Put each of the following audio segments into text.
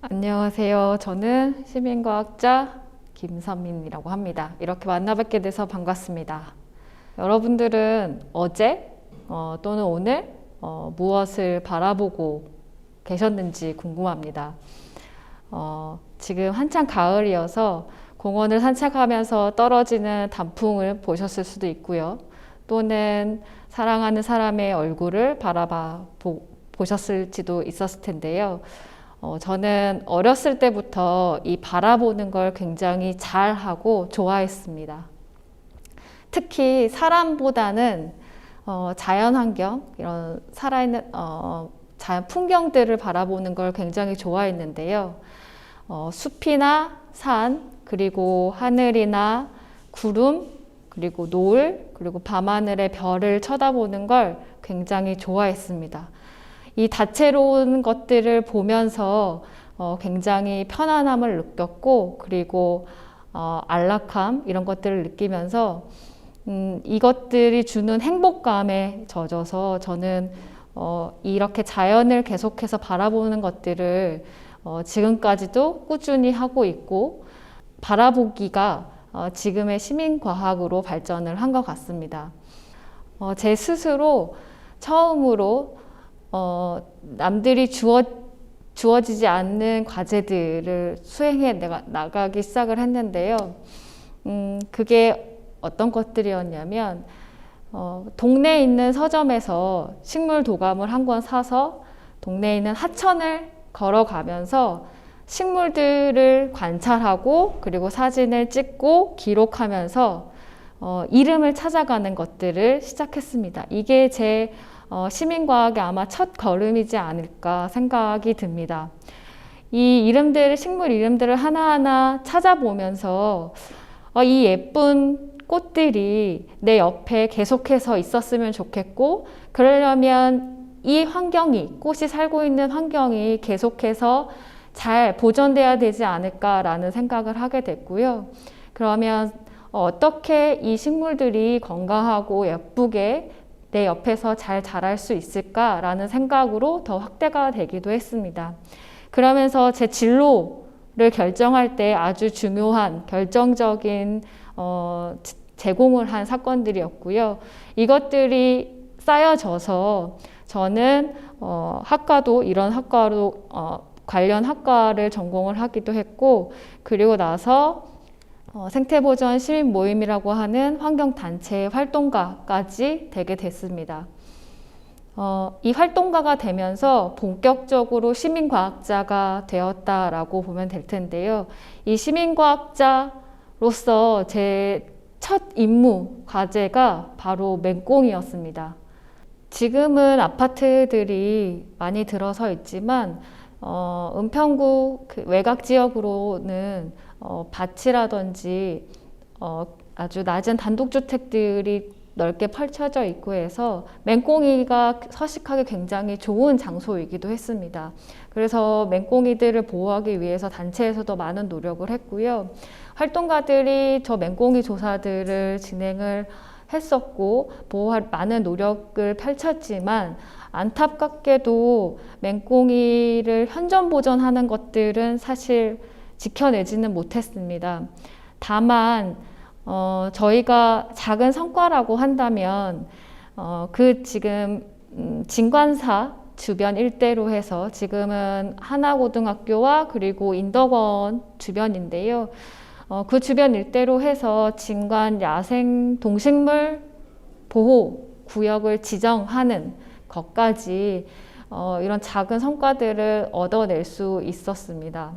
안녕하세요. 저는 시민과학자 김선민이라고 합니다. 이렇게 만나뵙게 돼서 반갑습니다. 여러분들은 어제 또는 오늘 무엇을 바라보고 계셨는지 궁금합니다. 지금 한창 가을이어서 공원을 산책하면서 떨어지는 단풍을 보셨을 수도 있고요. 또는 사랑하는 사람의 얼굴을 보셨을지도 있었을 텐데요. 저는 어렸을 때부터 이 바라보는 걸 굉장히 잘하고 좋아했습니다. 특히 사람보다는 자연환경, 이런 살아있는 자연 풍경들을 바라보는 걸 굉장히 좋아했는데요. 숲이나 산, 그리고 하늘이나 구름, 그리고 노을, 그리고 밤하늘의 별을 쳐다보는 걸 굉장히 좋아했습니다. 이 다채로운 것들을 보면서 굉장히 편안함을 느꼈고, 그리고 안락함 이런 것들을 느끼면서 이것들이 주는 행복감에 젖어서 저는 이렇게 자연을 계속해서 바라보는 것들을 지금까지도 꾸준히 하고 있고, 바라보기가 지금의 시민과학으로 발전을 한 것 같습니다. 제 스스로 처음으로 남들이 주어지지 않는 과제들을 수행해 나가기 시작을 했는데요. 그게 어떤 것들이었냐면, 동네에 있는 서점에서 식물 도감을 한 권 사서 동네에 있는 하천을 걸어가면서 식물들을 관찰하고, 그리고 사진을 찍고 기록하면서 이름을 찾아가는 것들을 시작했습니다. 이게 제 시민과학의 아마 첫 걸음이지 않을까 생각이 듭니다. 이 이름들, 식물 이름들을 하나하나 찾아보면서 이 예쁜 꽃들이 내 옆에 계속해서 있었으면 좋겠고, 그러려면 이 환경이, 꽃이 살고 있는 환경이 계속해서 잘 보존돼야 되지 않을까라는 생각을 하게 됐고요. 그러면 어떻게 이 식물들이 건강하고 예쁘게 내 옆에서 잘 자랄 수 있을까라는 생각으로 더 확대가 되기도 했습니다. 그러면서 제 진로를 결정할 때 아주 중요한 결정적인 제공을 한 사건들이었고요. 이것들이 쌓여져서 저는 학과도 이런 학과로 관련 학과를 전공을 하기도 했고, 그리고 나서 생태보전 시민모임이라고 하는 환경단체의 활동가까지 되게 됐습니다. 이 활동가가 되면서 본격적으로 시민과학자가 되었다라고 보면 될 텐데요. 이 시민과학자로서 제 첫 임무, 과제가 바로 맹꽁이였습니다. 지금은 아파트들이 많이 들어서 있지만 은평구 외곽 지역으로는 밭이라든지 아주 낮은 단독주택들이 넓게 펼쳐져 있고 해서 맹꽁이가 서식하기 굉장히 좋은 장소이기도 했습니다. 그래서 맹꽁이들을 보호하기 위해서 단체에서도 많은 노력을 했고요. 활동가들이 저 맹꽁이 조사들을 진행을 했었고 보호할 많은 노력을 펼쳤지만, 안타깝게도 맹꽁이를 현존 보존하는 것들은 사실 지켜내지는 못했습니다. 다만 저희가 작은 성과라고 한다면 지금 진관사 주변 일대로 해서 지금은 하나고등학교와 그리고 인덕원 주변인데요. 그 주변 일대로 해서 진관 야생 동식물 보호 구역을 지정하는 것까지 이런 작은 성과들을 얻어낼 수 있었습니다.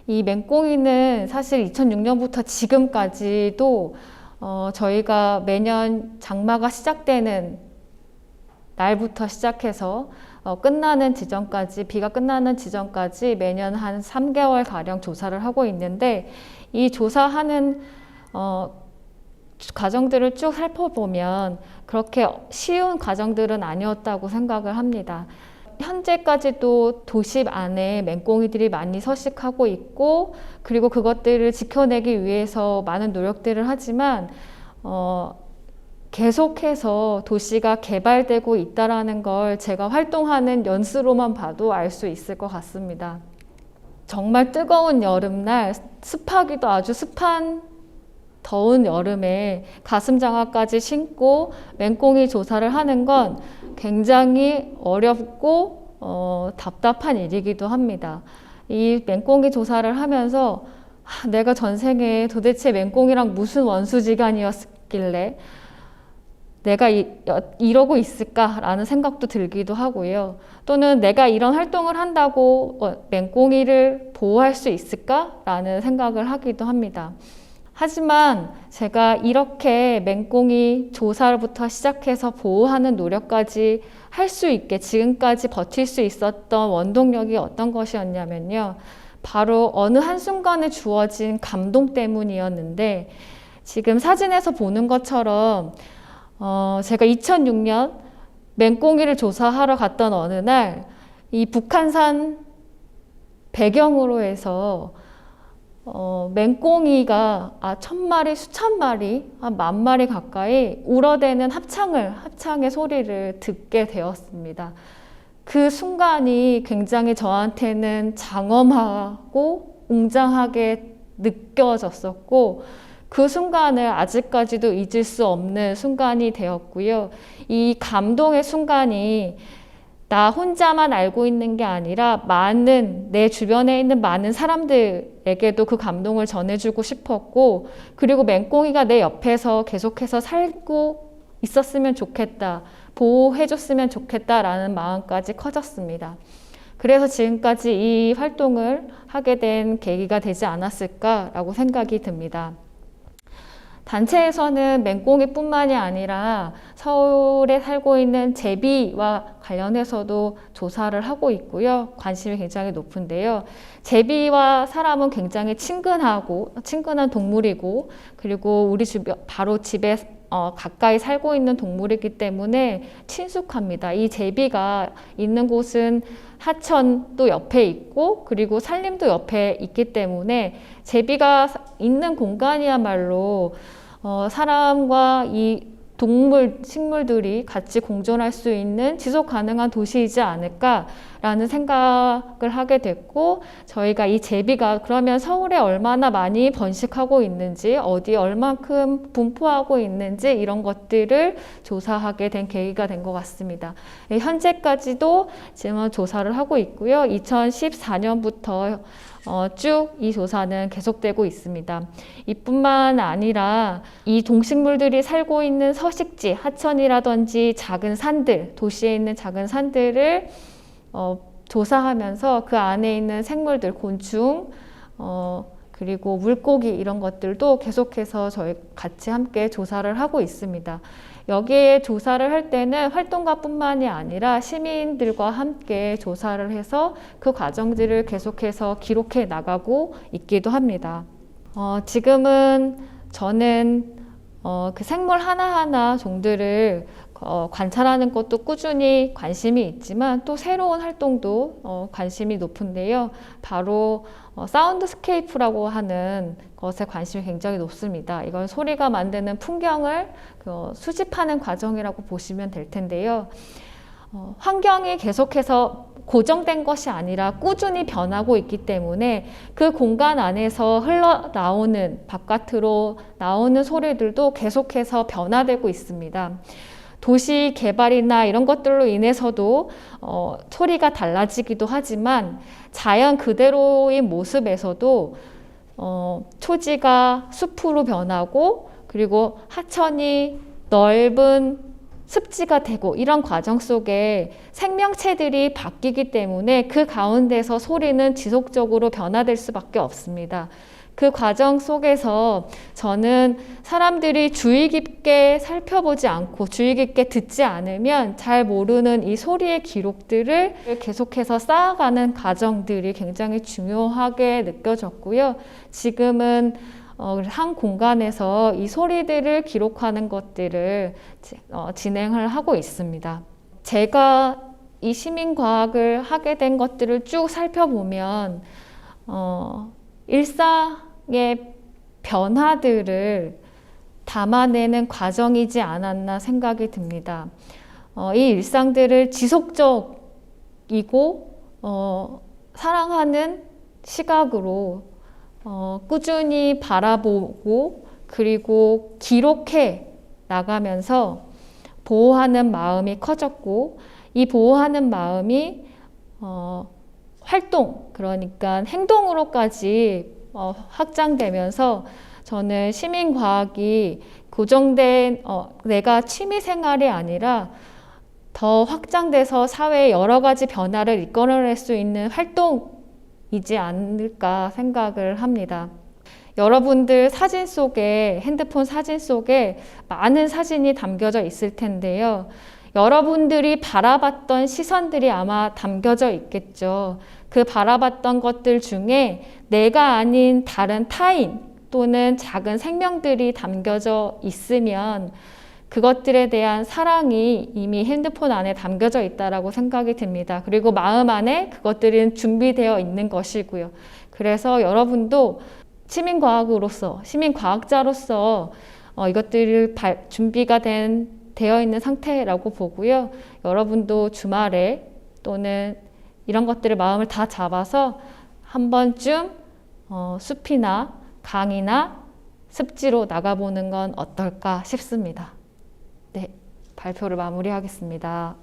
이 맹꽁이는 사실 2006년부터 지금까지도 저희가 매년 장마가 시작되는 날부터 시작해서 끝나는 지점까지, 비가 끝나는 지점까지 매년 한 3개월 가량 조사를 하고 있는데, 이 조사하는 과정들을 쭉 살펴보면 그렇게 쉬운 과정들은 아니었다고 생각을 합니다. 현재까지도 도시 안에 맹꽁이들이 많이 서식하고 있고, 그리고 그것들을 지켜내기 위해서 많은 노력들을 하지만 계속해서 도시가 개발되고 있다는 걸 제가 활동하는 연수로만 봐도 알 수 있을 것 같습니다. 정말 뜨거운 여름날, 습하기도 아주 습한 더운 여름에 가슴장화까지 신고 맹꽁이 조사를 하는 건 굉장히 어렵고 답답한 일이기도 합니다. 이 맹꽁이 조사를 하면서 내가 전생에 도대체 맹꽁이랑 무슨 원수지간이었길래 내가 이러고 있을까라는 생각도 들기도 하고요. 또는 내가 이런 활동을 한다고 맹꽁이를 보호할 수 있을까라는 생각을 하기도 합니다. 하지만 제가 이렇게 맹꽁이 조사부터 시작해서 보호하는 노력까지 할 수 있게 지금까지 버틸 수 있었던 원동력이 어떤 것이었냐면요. 바로 어느 한순간에 주어진 감동 때문이었는데, 지금 사진에서 보는 것처럼 제가 2006년 맹꽁이를 조사하러 갔던 어느 날 이 북한산 배경으로 해서 맹꽁이가 1000마리, 수천 마리, 한 10,000마리 가까이 울어대는 합창의 소리를 듣게 되었습니다. 그 순간이 굉장히 저한테는 장엄하고 웅장하게 느껴졌었고, 그 순간을 아직까지도 잊을 수 없는 순간이 되었고요. 이 감동의 순간이 나 혼자만 알고 있는 게 아니라 내 주변에 있는 많은 사람들에게도 그 감동을 전해주고 싶었고, 그리고 맹꽁이가 내 옆에서 계속해서 살고 있었으면 좋겠다, 보호해줬으면 좋겠다라는 마음까지 커졌습니다. 그래서 지금까지 이 활동을 하게 된 계기가 되지 않았을까라고 생각이 듭니다. 단체에서는 맹꽁이뿐만이 아니라 서울에 살고 있는 제비와 관련해서도 조사를 하고 있고요. 관심이 굉장히 높은데요. 제비와 사람은 굉장히 친근한 동물이고, 그리고 우리 바로 집에 가까이 살고 있는 동물이기 때문에 친숙합니다. 이 제비가 있는 곳은 하천도 옆에 있고, 그리고 산림도 옆에 있기 때문에 제비가 있는 공간이야말로 사람과 이 식물들이 같이 공존할 수 있는 지속 가능한 도시이지 않을까라는 생각을 하게 됐고, 저희가 이 제비가 그러면 서울에 얼마나 많이 번식하고 있는지, 어디에 얼만큼 분포하고 있는지 이런 것들을 조사하게 된 계기가 된 것 같습니다. 현재까지도 지금 조사를 하고 있고요. 2014년부터 쭉 이 조사는 계속되고 있습니다. 이뿐만 아니라 이 동식물들이 살고 있는 서식지, 하천이라든지 작은 산들, 도시에 있는 작은 산들을 조사하면서 그 안에 있는 생물들, 곤충, 그리고 물고기 이런 것들도 계속해서 저희 같이 함께 조사를 하고 있습니다. 여기에 조사를 할 때는 활동가뿐만이 아니라 시민들과 함께 조사를 해서 그 과정들을 계속해서 기록해 나가고 있기도 합니다. 지금은 저는 그 생물 하나하나 종들을 관찰하는 것도 꾸준히 관심이 있지만, 또 새로운 활동도 관심이 높은데요. 바로 사운드스케이프라고 하는 것에 관심이 굉장히 높습니다. 이건 소리가 만드는 풍경을 수집하는 과정이라고 보시면 될 텐데요. 환경이 계속해서 고정된 것이 아니라 꾸준히 변하고 있기 때문에 그 공간 안에서 흘러나오는, 바깥으로 나오는 소리들도 계속해서 변화되고 있습니다. 도시 개발이나 이런 것들로 인해서도 소리가 달라지기도 하지만, 자연 그대로의 모습에서도 초지가 숲으로 변하고, 그리고 하천이 넓은 습지가 되고, 이런 과정 속에 생명체들이 바뀌기 때문에 그 가운데서 소리는 지속적으로 변화될 수밖에 없습니다. 그 과정 속에서 저는 사람들이 주의 깊게 살펴보지 않고 주의 깊게 듣지 않으면 잘 모르는 이 소리의 기록들을 계속해서 쌓아가는 과정들이 굉장히 중요하게 느껴졌고요. 지금은 한 공간에서 이 소리들을 기록하는 것들을 진행을 하고 있습니다. 제가 이 시민과학을 하게 된 것들을 쭉 살펴보면 일상의 변화들을 담아내는 과정이지 않았나 생각이 듭니다. 이 일상들을 지속적이고 사랑하는 시각으로 꾸준히 바라보고 그리고 기록해 나가면서 보호하는 마음이 커졌고 이 보호하는 마음이 활동, 그러니까 행동으로까지 확장되면서 저는 시민과학이 고정된 내가 취미생활이 아니라 더 확장돼서 사회의 여러 가지 변화를 이끌어낼 수 있는 활동이지 않을까 생각을 합니다. 여러분들 사진 속에, 핸드폰 사진 속에 많은 사진이 담겨져 있을 텐데요. 여러분들이 바라봤던 시선들이 아마 담겨져 있겠죠. 그 바라봤던 것들 중에 내가 아닌 다른 타인 또는 작은 생명들이 담겨져 있으면 그것들에 대한 사랑이 이미 핸드폰 안에 담겨져 있다라고 생각이 듭니다. 그리고 마음 안에 그것들은 준비되어 있는 것이고요. 그래서 여러분도 시민과학으로서, 시민과학자로서 이것들을 준비가 되어 있는 상태라고 보고요. 여러분도 주말에 또는 이런 것들을 마음을 다 잡아서 한 번쯤 숲이나 강이나 습지로 나가보는 건 어떨까 싶습니다. 네, 발표를 마무리하겠습니다.